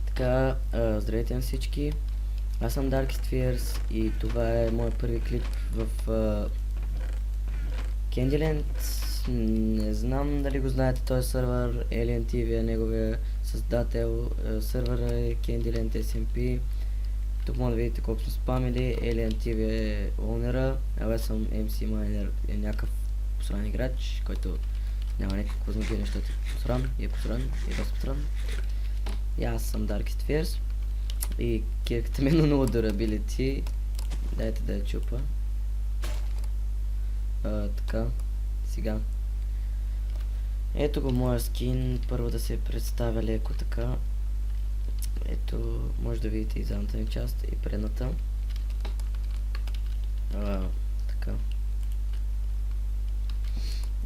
Така, здравейте на всички. Аз съм Dark Spheres и това е моят първи клип в Candyland. Не знам дали го знаете, този сервер. Alien TV е неговия създател. Сервер е Candyland SMP. Тук може да видите колко сме спамили. Alien TV е онера, а аз съм MC Miner, е някакъв посран играч, който няма някакво значение, защото е посран, и е посран, и е доста посран. И аз съм Dark Spheres и кирката ми е на 0 durability. Дайте да я чупа. Така, сега. Ето го моя скин, първо да се представя леко така. Ето, може да видите и задната ми част и предната. Така.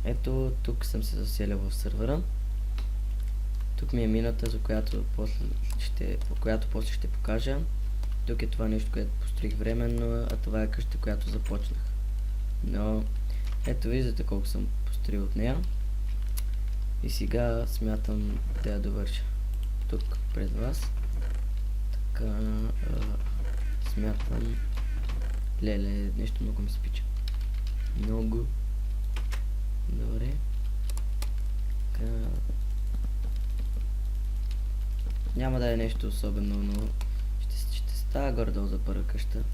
Ето, тук съм се заселил в сервера. Тук ми е мината, за която после ще покажа. Тук е това нещо, което построих временно, а това е къща, която започнах. Но, ето виждате колко съм построил от нея. И сега смятам да я довърша. Тук пред вас. Така, смятам... Леле, нещо много ми спича. Много. Добре. Така... Няма да е нещо особено, но ще става гордо за първа къща.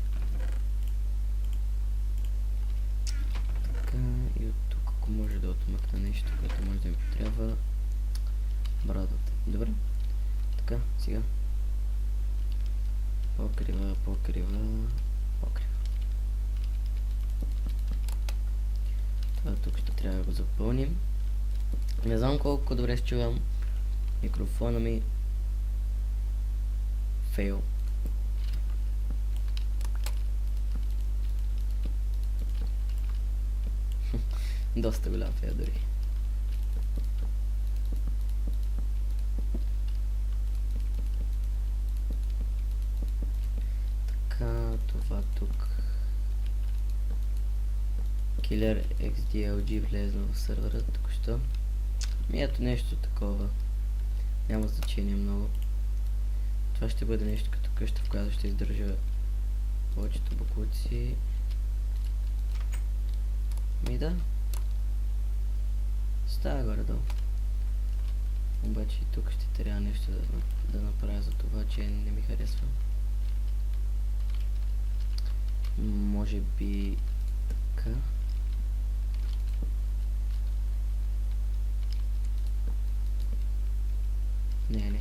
Така, и от тук, ако може да отмъкна нещо, което може да ми потрябва. Брадата. Добре. Така, сега. Покрива. Това тук ще трябва да го запълним. Не знам колко добре ще чувам. Микрофона ми. Фейл. Доста голям фейл дори. Така, това тук. Killer XDLG влезна в сервера току-що. Ето нещо такова. Няма значение много. Това ще бъде нещо като къща, в която ще издържа повечето боклуци. Да. Става горе-долу. Обаче и тук ще трябва нещо да направя за това, че не ми харесва. Може би така. Не.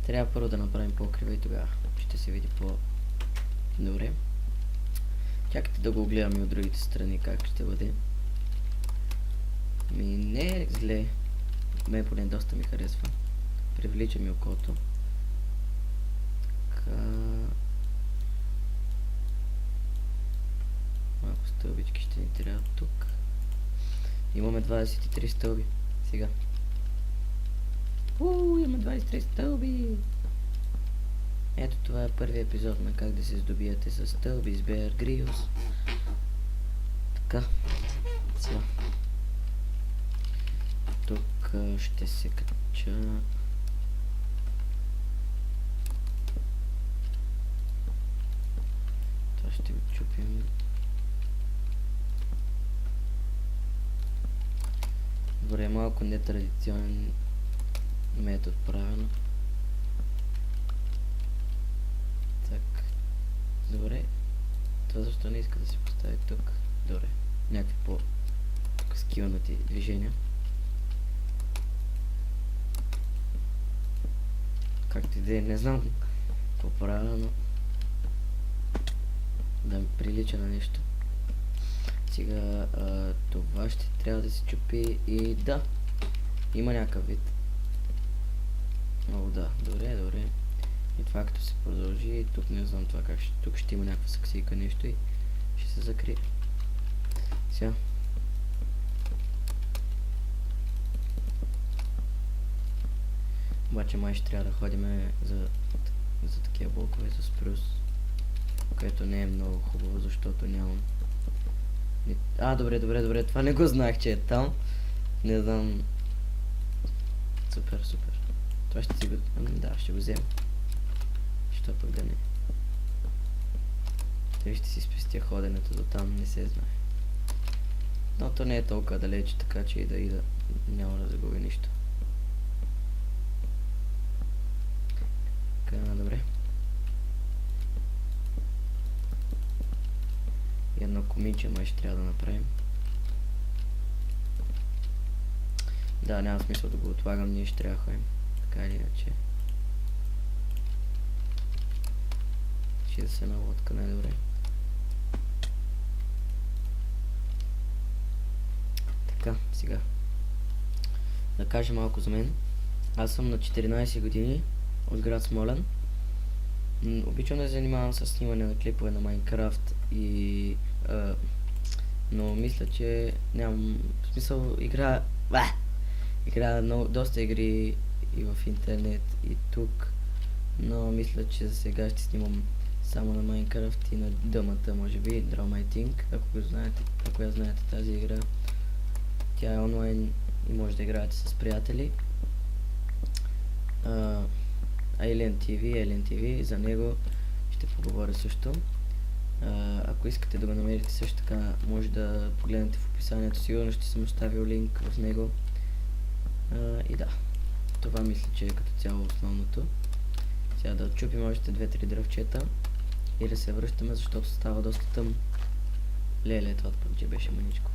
Трябва първо да направим покрива и тогава ще се види по-добре. Чакайте да го гледам и от другите страни как ще бъде. Не е зле. Мен поне доста ми харесва. Привлича ми окото. Така. Малко стълбички ще ни трябва тук. Имаме 23 стълби. Сега. Имаме 23 стълби! Ето това е първият епизод на как да се здобиете с стълби с Bear Grylls. Така. Сега. Тук ще се кача. Това ще го чупим. Добре, малко нетрадиционен метод правилно. Так. Добре. Това защо не иска да се постави тук? Добре. Някакви по-скилнати движения. Както и да е, не знам какво правя, но да ми прилича на нещо. Сега това ще трябва да се чупи и да. Има някакъв вид. О, да, добре. И това като се продължи, тук не знам това как ще... Тук ще има някаква саксийка нещо и ще се закрие. Сега. Обаче май ще трябва да ходим за такива блокове за спрус. Което не е много хубаво, защото нямам... Добре, това не го знах, че е там. Не знам... Супер. Това ще си го... Да, ще го взема. Що пък да не. Той ще си спестя ходенето до там, не се знае. Но то не е толкова далеч, така че и да няма да загуби нищо. Така, добре. Едно комиче май ще трябва да направим. Да, няма смисъл да го отлагам, ние ще трябва да ходим. Така или иначе. Ще да се наводка най-добре. Така, сега. Да кажа малко за мен. Аз съм на 14 години от град Смолян. Обичам да се занимавам с снимане на клипове на Майнкрафт и... но мисля, че нямам смисъл игра доста игри и в интернет и тук, но мисля, че за сега ще снимам само на Майнкрафт и на дъмата, може би, Drawmiting, ако я знаете тази игра. Тя е онлайн и може да играете с приятели. Alien TV, за него ще поговоря също. Ако искате да го намерите също така, може да погледнете в описанието, сигурно ще съм оставил линк в него. И да, това мисля, че е като цяло основното. Сега да отчупим още 2-3 дръвчета и да се връщаме, защото става доста тъмно. Леле, това пък че беше маничко.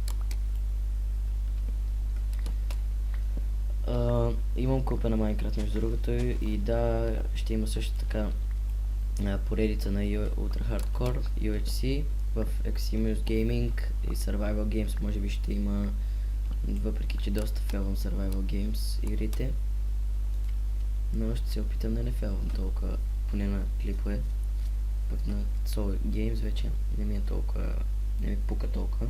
Имам купа на Minecraft между другото и да, ще има също така поредица на Ultra Hardcore, UHC, в Eximus Gaming и Survival Games може би ще има, въпреки че доста фелвам Survival Games игрите, но ще се опитам да не фелвам толкова, поне на клипове, пък на Solo Games вече не ми пука толкова.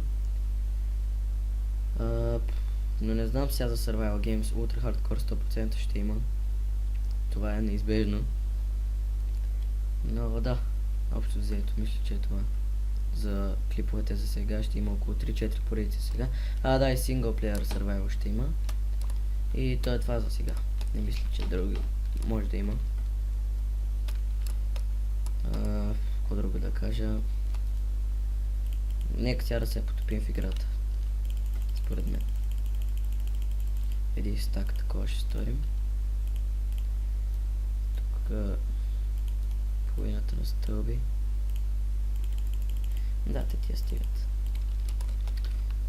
Но не знам сега за Survival Games, Ultra Hardcore 100% ще има. Това е неизбежно. Но да, общо взето мисля, че е това. За клиповете за сега ще има около 3-4 поредици сега. Да, и синглплеер Survival ще има. И то е това за сега. Не мисля, че други може да има. Какво друго да кажа? Нека сега да се потопим в играта. Според мен. Един стак такова ще сторим. Тук половината на стълби. Да, те тия стигат.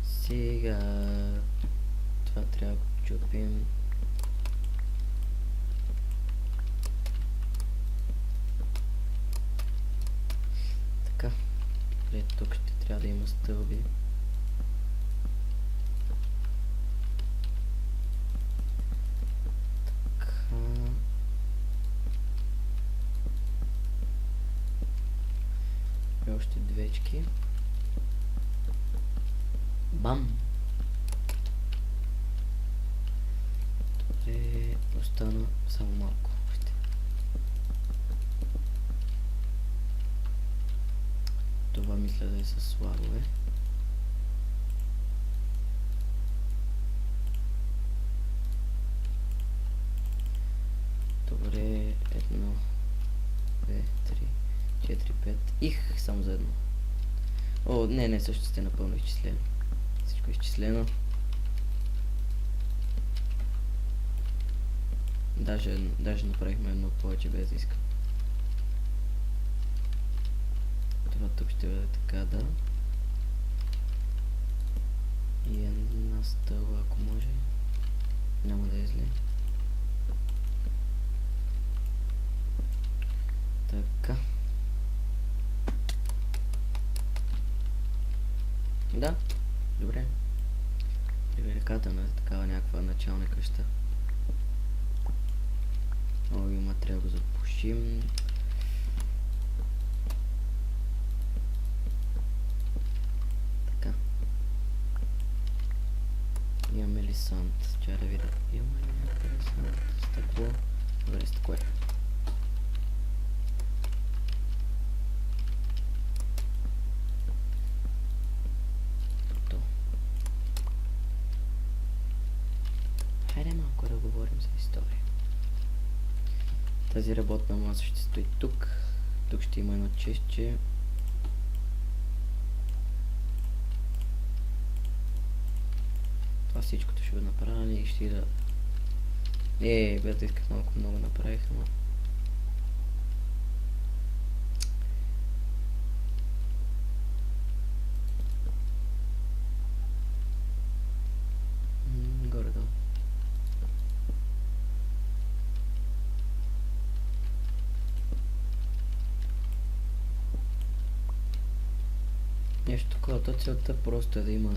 Сега това трябва да го чупим. Така. Тук ще трябва да има стълби. Още двечки. Бам! Добре, остана само малко още. Това мисля да е с слабове. Добре, 1, 2, 3, 4, 5. Их, само за едно. О, не, също сте напълно изчислено. Всичко е изчислено. Даже направихме едно повече без да искам. Това тук ще бъде така, да. И една стълба, ако може. Няма да е зле. Така. Да, добре. Привлекателна е такава някаква начална къща. О, има, трябва да го запушим. Така. Имаме ли санд? Чая да видя. Имаме ли някакъв санд? Стъкло. Добре, стъкло е. Хайде малко да говорим за история. Тази работна маса ще стои тук. Тук ще има едно честче. Това всичкото ще го направя и ще да... без да исках малко много направих, ама... Горе-долу. Нещо такова, то целта просто е да има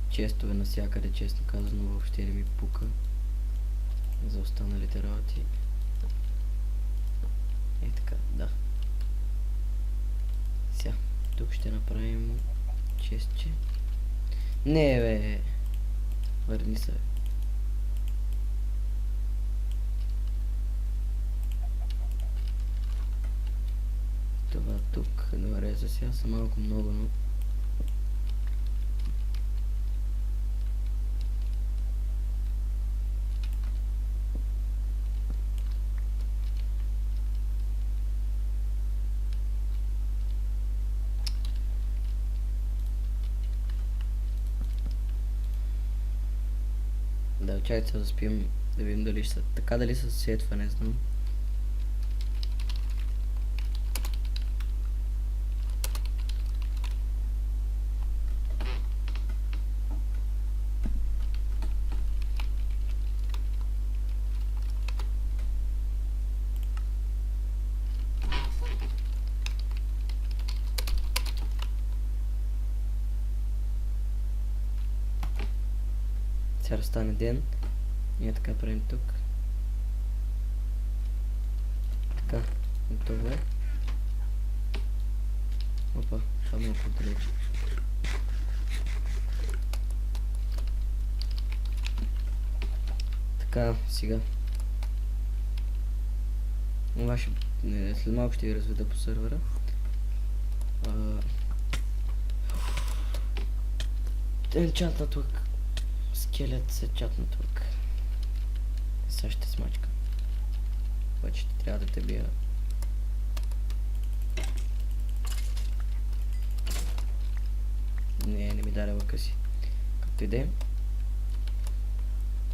честове навсякъде, честно казано, въобще не ми пука за останалите работи. Е така, да. Сега, тук ще направим честче. Не бе! Върни се. Това тук, добре, за сега са малко много, но... Да, чакайте да спим, да видим дали ще... Така дали се сетва, не знам. Сега стане ден. Ние така правим тук. Така, готово е. Опа, това малко далече. Така, сега. След малко ще ви разведа по сървъра. Enchant Network. Скелет се чат Network. Сега ще смачка. Обаче ще трябва да те бия. Не ми даде лъка си. Както и да е.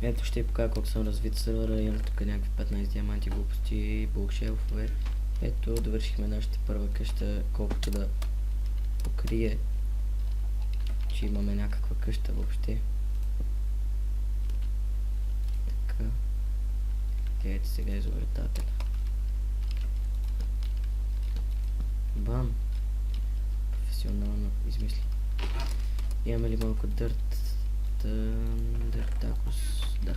Ето ще ви покажа колко съм развит сървъра. Имам тук някакви 15 диаманти, глупости, булшелфове. Ето, довършихме нашата първа къща, колкото да покрие, че имаме някаква къща въобще. Така. Гледайте сега изобретателя. Бам! Професионално измисля. Имаме ли малко дърт? Дъртакос, да.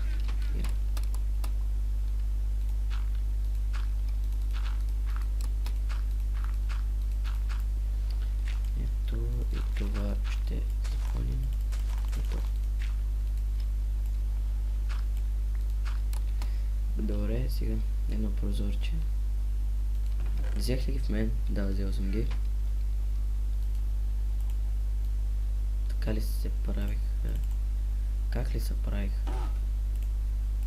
Ето и това ще запълним. Ето. Добре, сега едно прозорче. Взех ли ги в мен? Да, взел съм ги. Така ли се правих? Как ли се правих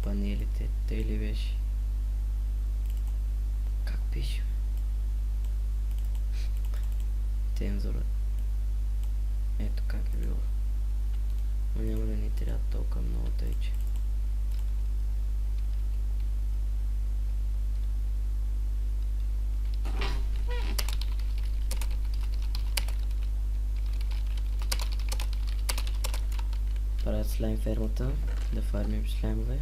панелите? Тъй ли беше? Как пише? Тензора. Ето как е било. Но няма да ни трябва толкова много тъйче. Правят слайм фермата, да фармим слаймове.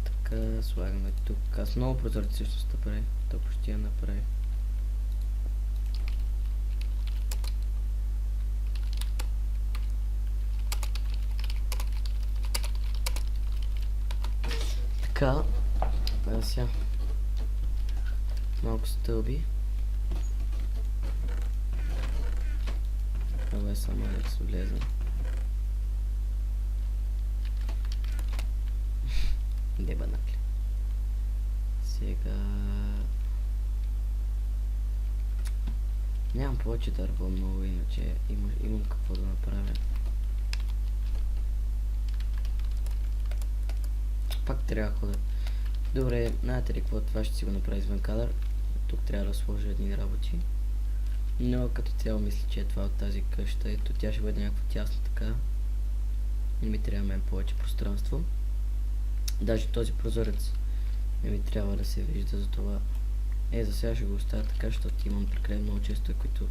Така, слагаме тук. Аз много прозорци всъщност направих. То почти я направих. Така, сега малко стълби. Това е само да се влезем. Дебанакли. Сега... Нямам повече дърво много, иначе имам какво да направя. Пак трябва да хода. Добре, знаете ли какво? Това ще си го направя извън кадър. Тук трябва да сложа едни работи. Но като цяло мисля, че е това от тази къща. Ето тя ще бъде някаква тясна така. Не ми трябва мен повече пространство. Даже този прозорец не ми трябва да се вижда, за това. За сега ще го оставя така, защото имам прекалено много честове, които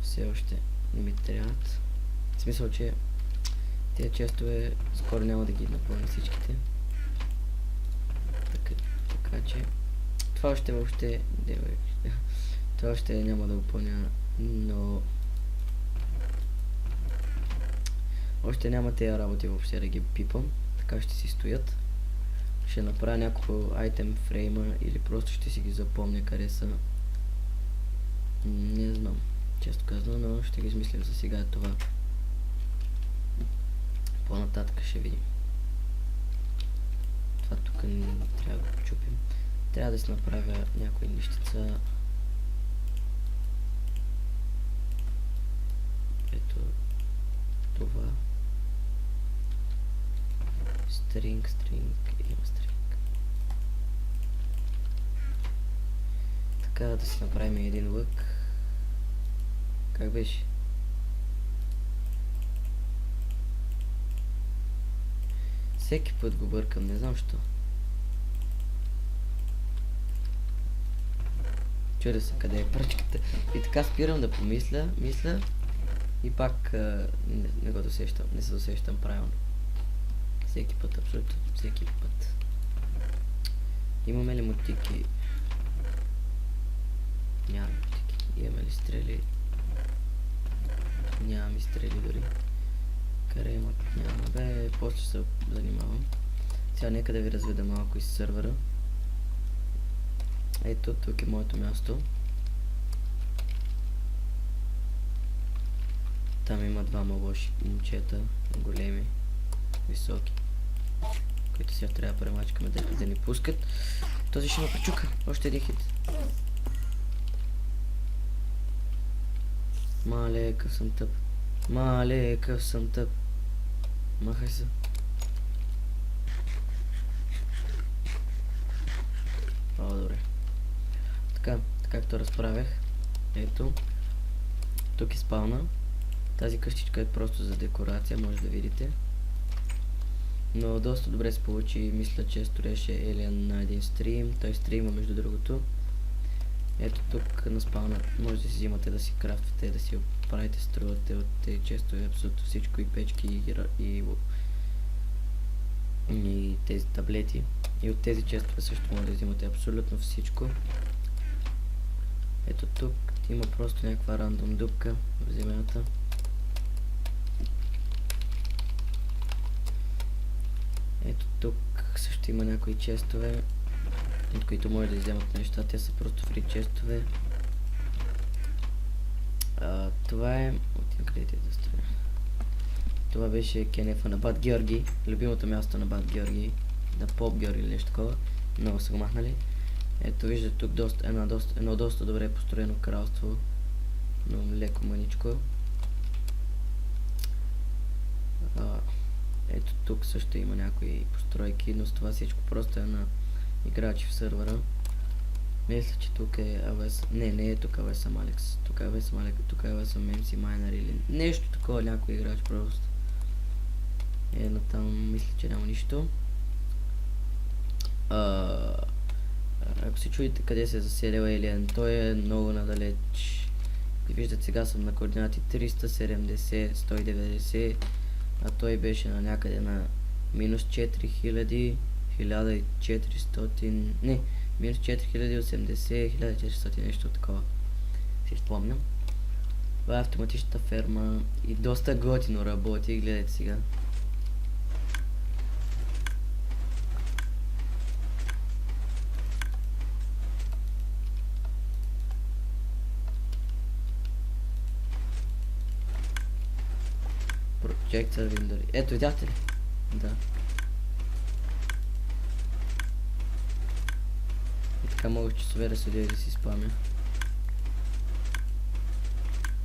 все още не ми трябват. В смисъл, че тези честове скоро няма да ги напълня всичките. Така че това още въобще това още няма да го пълня, но още няма тези работи въобще да ги пипам, така ще си стоят. Ще направя няколко айтем фрейма или просто ще си ги запомня къде са. Не знам, често казвам, но ще ги измислим за сега това. По-нататък ще видим. Това тук не трябва да го чупим. Трябва да си направя някои нещица. Ето това. Стринг, има стринг. Така да си направим един лък. Как беше? Всеки път го бъркам, не знам що. Чудя се къде е пръчката. И така спирам да помисля, и пак не го досещам, не се досещам правилно. Всеки път, абсолютно всеки път. Имаме ли мотики? Нямаме мотики. Имаме ли стрели? Нямаме стрели дори. Къде имат? Няма. Бе, после се занимавам. Сега нека да ви разведа малко из сървъра. Ето, тук е моето място. Там има двама лоши момчета, големи, високи, които сега трябва да премачкаме да ни пускат. Този ще ме пречука. Още един хит. Мале, къв съм тъп. Мале, къв съм тъп. Махай се. О, добре. Така, както разправях. Ето. Тук е спална. Тази къщичка е просто за декорация, може да видите. Но доста добре се получи. Мисля, че строеше Елиан на един стрим. Той стрима, между другото. Ето тук на спална може да си взимате да си крафтвате, да си правите, струвате от тези честове абсолютно всичко, и печки, и тези таблети. И от тези честове също може да взимате абсолютно всичко. Ето тук има просто някаква рандом дупка в земята. Ето тук също има някои честове, от които може да вземат неща. Те са просто фри честове. Това е... Откъде да строя? Това беше кенефа на Бат Георги, любимото място на Бат Георги, на Поп Георги или нещо такова. Много са го махнали. Ето виждате тук едно доста добре построено кралство, но леко мъничко. Ето тук също има някои постройки, но с това всичко просто е на играчи в сървъра. Мисля, че тук е AWS... Не е тук AWS Alex. Тук е AWS Alex, тук е AWS MC Miner или нещо такова, някой играч просто. Но там мисля, че няма нищо. Ако се чуете къде се е заселил Alien, той е много надалеч. И виждате, сега съм на координати 370, 190, а той беше на някъде на минус 4000, 1400, не, минус 4080, 1400, нещо такова. Си спомням. Това е автоматичната ферма и доста готино работи, гледайте сега. Projector Window. Ето, видяхте ли? Да. И така мога часове да седя и да си спамя.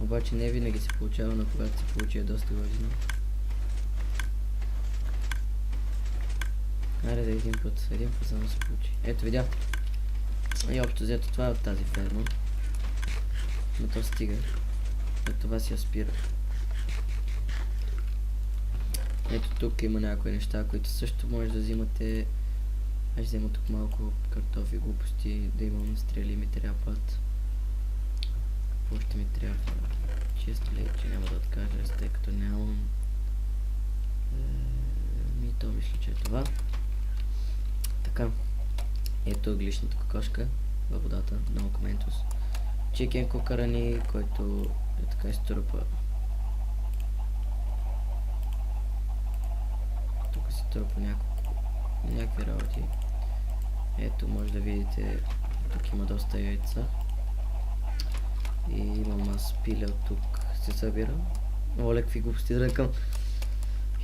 Обаче не винаги се получава, но когато се получи е доста важно. Аре да един път само се получи. Ето видя. И общо взето това е от тази ферма. Но то стига. Ето това си я спира. Ето тук има някои неща, които също може да взимате. Аз взема тук малко картофи, глупости, да имам стрели, ми трябват. Какво ще ми трябва? Чисто ли, че няма да откажа, тъй като нямам. То мисля, че е това. Така. Ето гличната кокошка във водата, много коментус. Чикен кукарани, който е така изтрупа. Тук се трупа някакви работи. Ето може да видите, тук има доста яйца. И имам аз пиля от тук се събира. Оле, какви глупости да ръкам.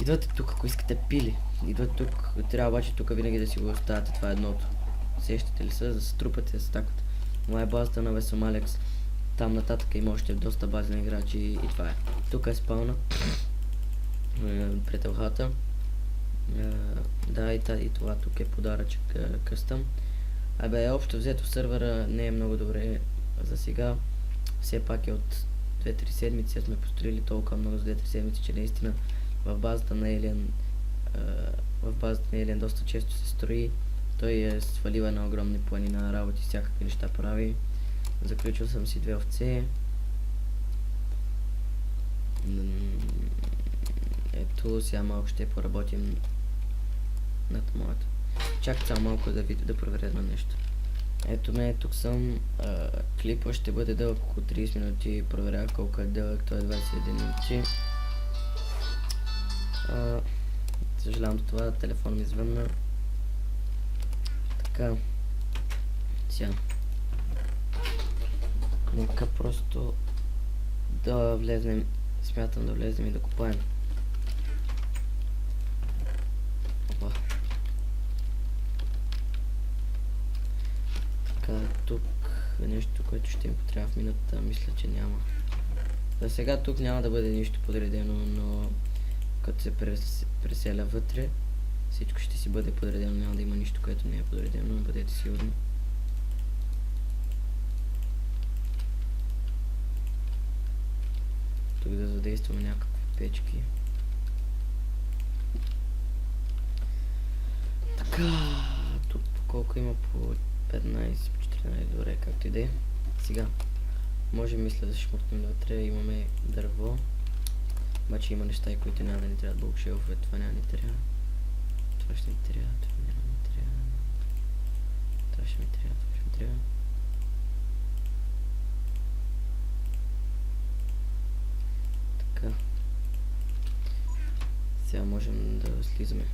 Идвате тук, ако искате пили. Идвате тук. Трябва обаче тук винаги да си го оставяте. Това е едното. Сещате ли се? Да се трупате да се стаквате. Това е базата на Весом Алекс. Там нататък има още доста бази на играчи и това е. Тук е спауна. Пред елхата. Да, и това тук е подаръчък къстъм. Абе, общо взето сървъра не е много добре за сега. Все пак е от 2-3 седмици. Сме построили толкова много за 2-3 седмици, че наистина в базата на Alien доста често се строи. Той е свалил една огромна планина работи, всякакви неща прави. Заключил съм си 2 овце. Ето сега малко ще поработим над моята. Чакай само малко да проверя едно нещо. Ето ме, тук съм. Клипът ще бъде дълъг около 30 минути. Проверя колко е дълъг, той е 21 минути. Съжалявам за това, телефон ми звънна. Така. Сега. Нека просто да влезнем. Смятам да влезем и да купаем. Опа. Така, тук е нещо, което ще им потрябва в минута. Мисля, че няма. За сега тук няма да бъде нищо подредено, но като се преселя вътре, всичко ще си бъде подредено, няма да има нищо, което не е подредено, бъдете сигурни. Тук да задействаме някакви печки. Така, тук по колко има? По 15, по 14, добре, както и да е. Сега, може мисля да шмуртнем вътре, имаме дърво. Обаче има неща, които няма да ни трябват, булкшелфове, това няма ни трябва. Това ще ми трябва, това няма ни трябва. Това ще ми трябва, това ще ми трябва. Така. Сега можем да слизаме.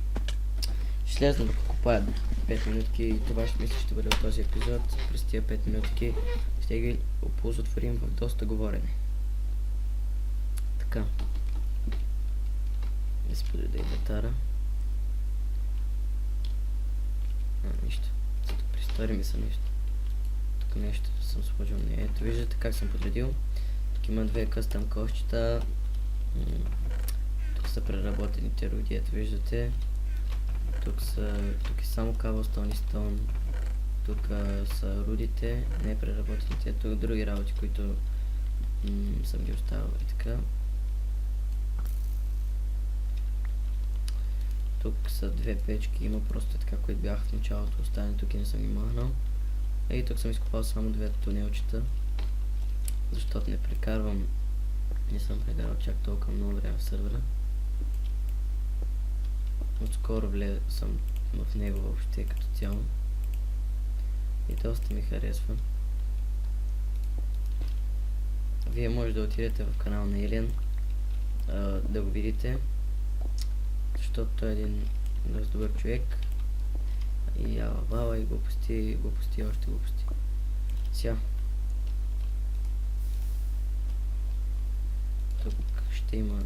Ще слезна да покупая 5 минутки и това ще мисля ще бъде от този епизод. През тия 5 минутки ще ги оползотворим в доста говорене. Така. Изподреда инвентара. Нищо. Пристори ми са нещо. Тук нещо съм сложил. Ето виждате как съм подредил. Тук има 2 къстъм кошчета. Тук са преработените руди, ето виждате. Тук е само cobblestone и stone. Тук са рудите, не преработените. Тук други работи, които съм ги оставил и така. Тук са 2 печки, има просто така, които бях в началото оставени тук и не съм ги махнал. И тук съм изкопал само 2 тунелчета, защото не съм прекарал чак толкова много време в сървъра. Отскоро съм в него въобще като цяло и доста ми харесва. Вие може да отидете в канала на Alien, да го видите, защото той е един доста добър човек и вала и глупости, още глупости. Сега тук ще има.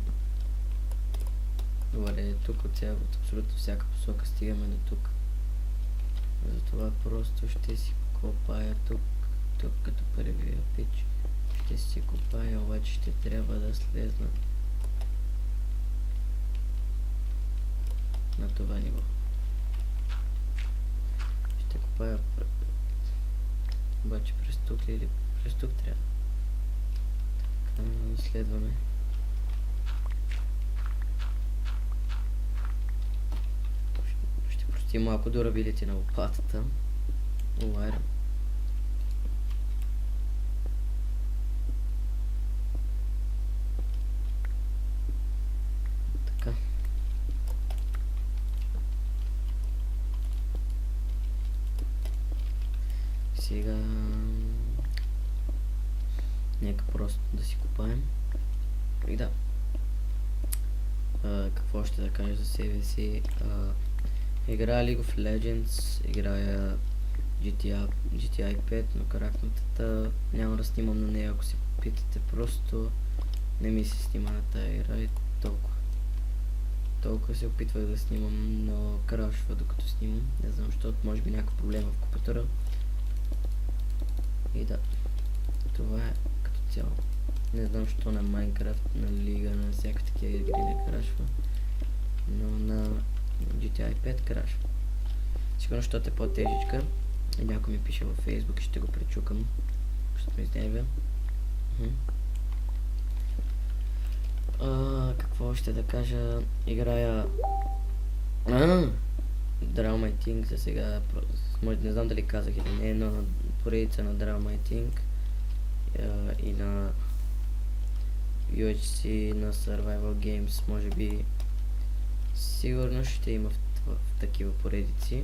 Добре, тук от абсолютно всяка посока стигаме до тук. Затова просто ще си копая тук като първия пич. Ще си копая, обаче ще трябва да слезна на това ниво. каква е... Обаче през тук ли или през тук трябва? Така, изследваме. Ще простим малко дурабилите на лопатата. Увайрам. Така. Сега... Нека просто да си купаем. И да. Какво ще да кажа за себе си? Играя League of Legends, играя GTI 5, но каракнатата няма да снимам на нея, ако си питате. Просто не ми се снима на тая игра и толкова. Толкова се опитвах да снимам, но крашва докато снимам. Не знам, защото може би някакъв проблем в компютъра. И да, това е като цяло. Не знам, що на Minecraft, на Лига, на всякакви такива игри не крашва. Но на GTI 5 крашва. Сигурно, защото е по-тежичка. И някой ми пише във Facebook и ще го пречукам. Защото ме изнервя. Какво ще да кажа? Играя... Draw My Thing за сега. Не знам дали казах или не, но поредица на Draw My Thing и на UHC, на Survival Games, може би сигурно ще има в такива поредици.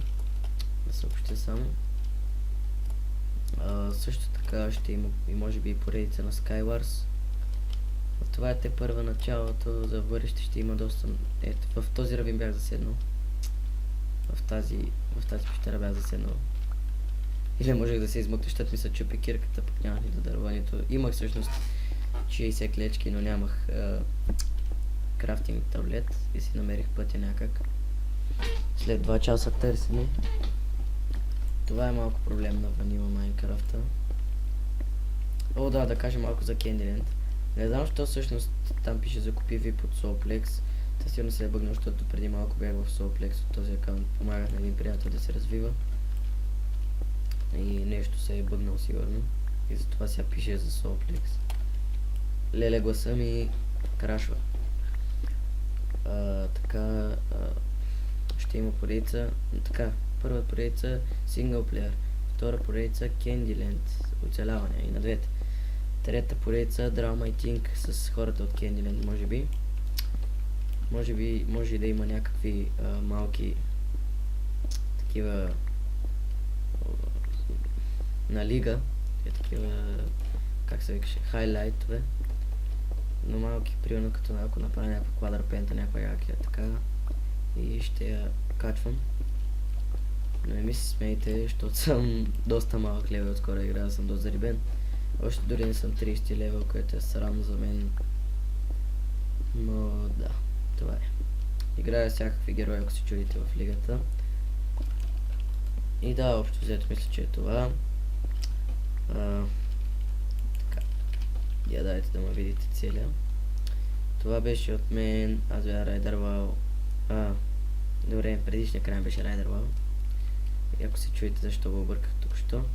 Да съобщя само. Също така ще има и може би поредица на Skywars. Това е те първа началото, за бъдеще ще има доста... Ето, в този равин бях заседнал. В тази пещера бях заседнал. Или можех да се измъкна, защото ми се чупи кирката, пък нямах ни до дърването. Имах всъщност 60 клечки, но нямах крафтинг таблет и си намерих пътя някак. След 2 часа търсене. Това е малко проблем на Vanilla Minecraft. О, да кажа малко за Candyland. Не знам, що всъщност там пише закупи VIP от Soulplex. Та сигурно се е бъгнал, защото преди малко бях в Soulplex от този акаунт. Помагах на един приятел да се развива. И нещо се е бъгнал сигурно. И затова сега пише за Soulplex. Леле, гласа ми крашва. Така, ще има поредица. Така, първа поредица синглплеер. Втора поредица Candyland, оцеляване и на двете. Трета поредица Draw My Thing с хората от Candyland, може и да има някакви малки такива на лига, такива, как се викаше, хайлайтове, но малки, примерно като ако направя някаква квадрапента, някаква якия, така, и ще я качвам. Но не ми се смейте, защото съм доста малък левел, отскоро играя, съм доста зарибен. Още дори не съм 30 левел, което е срамно за мен. Но да, това е. Играя всякакви герои, ако се чудите в лигата. И да, общо взето мисля, че е това. Така. Я дайте да ме видите целия. Това беше от мен. Аз бях Райдървал. Добре, предишния край беше Райдървал. И ако се чуете защо го обърках тук-що.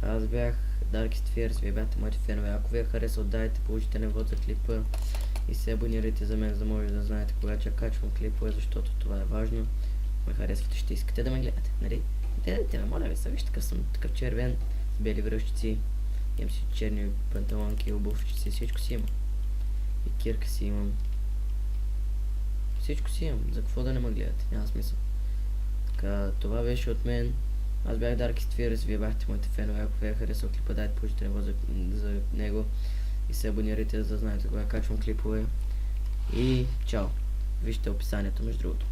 Аз бях Darkest Fears, вие бяхте моите фенове. Ако ви е харесал, дайте положителен вод за клипа и се абонирайте за мен, за да може да знаете кога ще качвам клипове, защото това е важно. Ме харесвате, ще искате да ме гледате, нали? Гледайте ме, моля ви се, вижте такъв червен, с бели връщици. Имам си черни панталонки, обувчици, всичко си имам. И кирка си имам. Всичко си имам, за какво да не ме гледате, няма смисъл. Така, това беше от мен. Аз бях Darkest Fears, вие бяхте моите фенове. Ако ви е харесал клипа, дайте положителен вод за него и се абонирайте, за да знаете кога качвам клипове. И чао! Вижте описанието между другото.